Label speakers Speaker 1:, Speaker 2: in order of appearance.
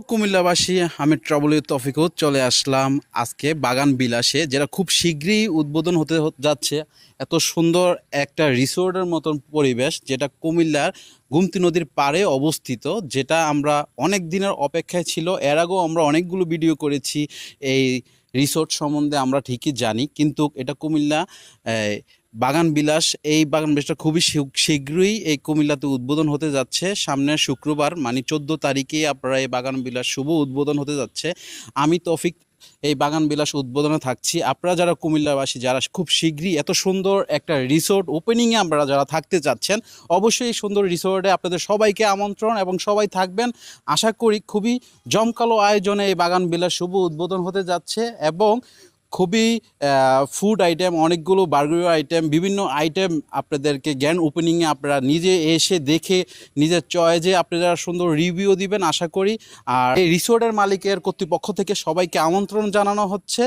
Speaker 1: কুমিল্লাবাসী, আমি travel with তৌফিকুত চলে আসলাম আজকে বাগান বিলাসে, যেটা খুব শীঘ্রই উদ্বোধন হতে যাচ্ছে। এত সুন্দর একটা রিসোর্টের মতন পরিবেশ, যেটা কুমিল্লার গুমতি নদীর পাড়ে অবস্থিত, যেটা আমরা অনেক দিনের অপেক্ষায় ছিল। এর আগেও আমরা অনেকগুলো ভিডিও করেছি এই রিসোর্ট সম্বন্ধে, আমরা ঠিকই জানি, কিন্তু এটা কুমিল্লা বাগান বিলাস, এই বাগান বিলাসটা খুবই শীঘ্রই এই কুমিল্লাতে উদ্বোধন হতে যাচ্ছে। সামনের শুক্রবার মানে 14 তারিখে আপনারা এই বাগান বিলাস শুভ উদ্বোধন হতে যাচ্ছে। আমি তৌফিক এই বাগান বিলাস উদ্বোধনে থাকছি। আপনারা যারা কুমিল্লাবাসী, যারা খুব শীঘ্রই এত সুন্দর একটা রিসোর্ট ওপেনিংয়ে আপনারা যারা থাকতে চাচ্ছেন, অবশ্যই এই সুন্দর রিসোর্টে আপনাদের সবাইকে আমন্ত্রণ, এবং সবাই থাকবেন। আশা করি খুবই জমকালো আয়োজনে এই বাগান বিলাস শুভ উদ্বোধন হতে যাচ্ছে, এবং খুবই ফুড আইটেম, অনেকগুলো বার্গার আইটেম, বিভিন্ন আইটেম আপনাদেরকে জ্ঞান ওপেনিংয়ে আপনারা নিজে এসে দেখে নিজের চয়েজে আপনারা সুন্দর রিভিউ দিবেন আশা করি। আর এই রিসোর্টের মালিকের কর্তৃপক্ষ থেকে সবাইকে আমন্ত্রণ জানানো হচ্ছে।